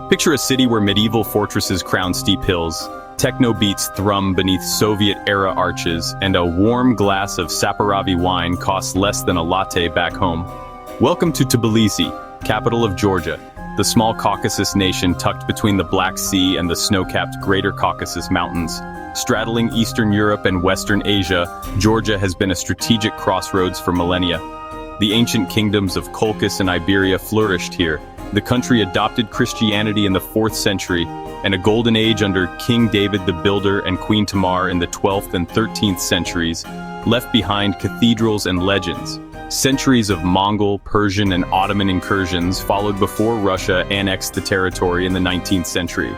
Picture a city where medieval fortresses crown steep hills, techno beats thrum beneath Soviet-era arches, and a warm glass of Saperavi wine costs less than a latte back home. Welcome to Tbilisi, capital of Georgia, the small Caucasus nation tucked between the Black Sea and the snow-capped Greater Caucasus Mountains. Straddling Eastern Europe and Western Asia, Georgia has been a strategic crossroads for millennia. The ancient kingdoms of Colchis and Iberia flourished here. The country adopted Christianity in the 4th century, and a golden age under King David the Builder and Queen Tamar in the 12th and 13th centuries left behind cathedrals and legends. Centuries of Mongol, Persian, and Ottoman incursions followed before Russia annexed the territory in the 19th century.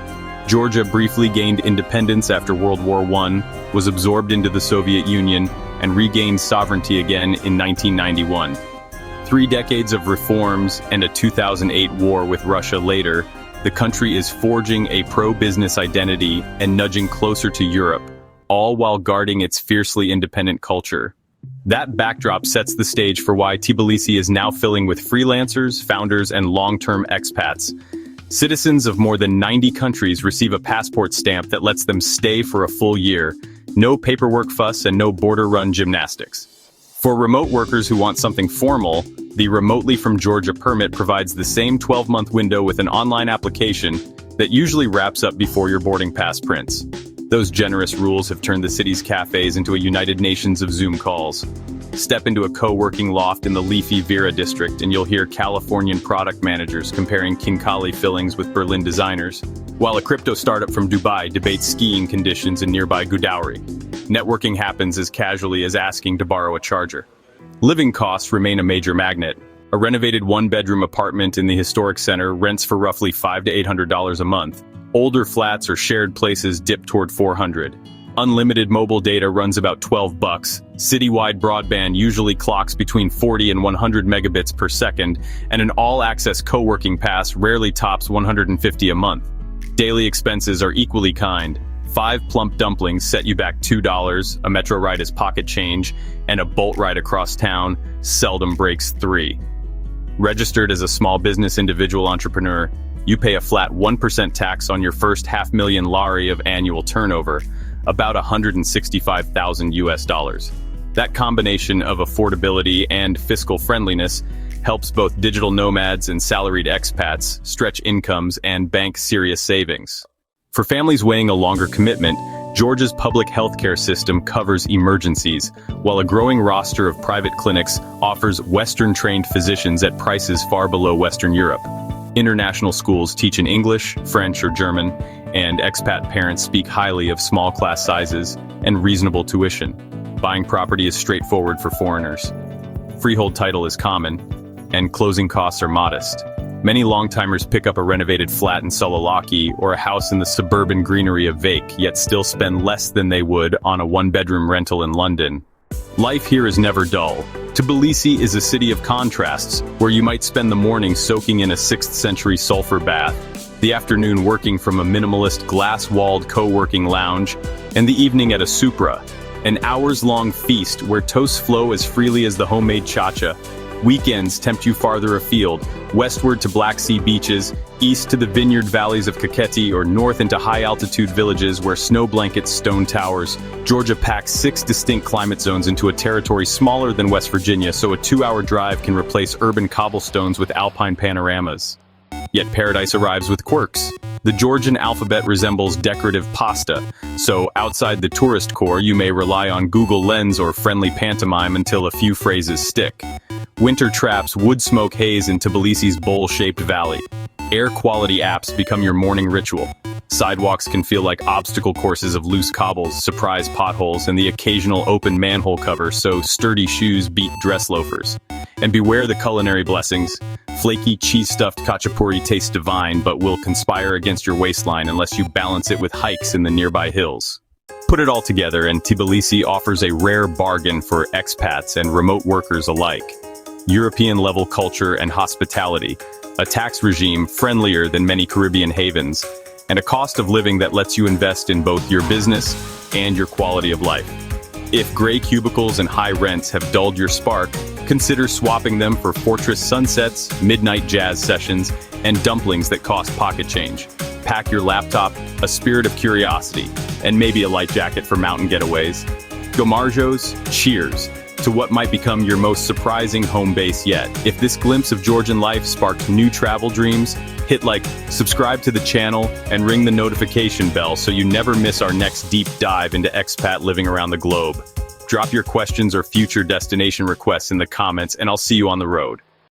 Georgia briefly gained independence after World War I, was absorbed into the Soviet Union, and regained sovereignty again in 1991. 3 decades of reforms and a 2008 war with Russia later, the country is forging a pro-business identity and nudging closer to Europe, all while guarding its fiercely independent culture. That backdrop sets the stage for why Tbilisi is now filling with freelancers, founders, and long-term expats. Citizens of more than 90 countries receive a passport stamp that lets them stay for a full year. No paperwork fuss and no border-run gymnastics. For remote workers who want something formal, the Remotely from Georgia permit provides the same 12-month window with an online application that usually wraps up before your boarding pass prints. Those generous rules have turned the city's cafes into a United Nations of Zoom calls. Step into a co-working loft in the leafy Vera district and you'll hear Californian product managers comparing Kinkali fillings with Berlin designers, while a crypto startup from Dubai debates skiing conditions in nearby Gudaury. Networking happens as casually as asking to borrow a charger. Living costs remain a major magnet. A renovated one-bedroom apartment in the historic center rents for roughly $500 to $800 a month. Older flats or shared places dip toward $400. Unlimited mobile data runs about $12. Citywide broadband usually clocks between 40 and 100 megabits per second, and an all-access co-working pass rarely tops $150 a month. Daily expenses are equally kind. 5 plump dumplings set you back $2, a metro ride is pocket change, and a Bolt ride across town seldom breaks $3. Registered as a small business individual entrepreneur, you pay a flat 1% tax on your first $500,000 lari of annual turnover, about $165,000 US. That combination of affordability and fiscal friendliness helps both digital nomads and salaried expats stretch incomes and bank serious savings. For families weighing a longer commitment, Georgia's public healthcare system covers emergencies, while a growing roster of private clinics offers Western-trained physicians at prices far below Western Europe. International schools teach in English, French, or German, and expat parents speak highly of small class sizes and reasonable tuition. Buying property is straightforward for foreigners. Freehold title is common, and closing costs are modest. Many long-timers pick up a renovated flat in Solalaki or a house in the suburban greenery of Vake, yet still spend less than they would on a one-bedroom rental in London. Life here is never dull. Tbilisi is a city of contrasts, where you might spend the morning soaking in a 6th century sulfur bath, the afternoon working from a minimalist glass-walled co-working lounge, and the evening at a supra, an hours-long feast where toasts flow as freely as the homemade chacha. Weekends tempt you farther afield, westward to Black Sea beaches, east to the vineyard valleys of Kakheti, or north into high-altitude villages where snow blankets stone towers. Georgia packs 6 distinct climate zones into a territory smaller than West Virginia, so a 2-hour drive can replace urban cobblestones with alpine panoramas. Yet paradise arrives with quirks. The Georgian alphabet resembles decorative pasta, so outside the tourist core you may rely on Google Lens or friendly pantomime until a few phrases stick. Winter traps wood smoke haze in Tbilisi's bowl-shaped valley. Air quality apps become your morning ritual. Sidewalks can feel like obstacle courses of loose cobbles, surprise potholes, and the occasional open manhole cover, so sturdy shoes beat dress loafers. And beware the culinary blessings. Flaky, cheese-stuffed khachapuri tastes divine, but will conspire against your waistline unless you balance it with hikes in the nearby hills. Put it all together, and Tbilisi offers a rare bargain for expats and remote workers alike. European-level culture and hospitality, a tax regime friendlier than many Caribbean havens, and a cost of living that lets you invest in both your business and your quality of life. If gray cubicles and high rents have dulled your spark, Consider swapping them for fortress sunsets, midnight jazz sessions, and dumplings that cost pocket change. Pack your laptop, a spirit of curiosity, and maybe a light jacket for mountain getaways. Gomarjos, cheers to what might become your most surprising home base yet. If this glimpse of Georgian life sparked new travel dreams, hit like, subscribe to the channel, and ring the notification bell so you never miss our next deep dive into expat living around the globe. Drop your questions or future destination requests in the comments, and I'll see you on the road.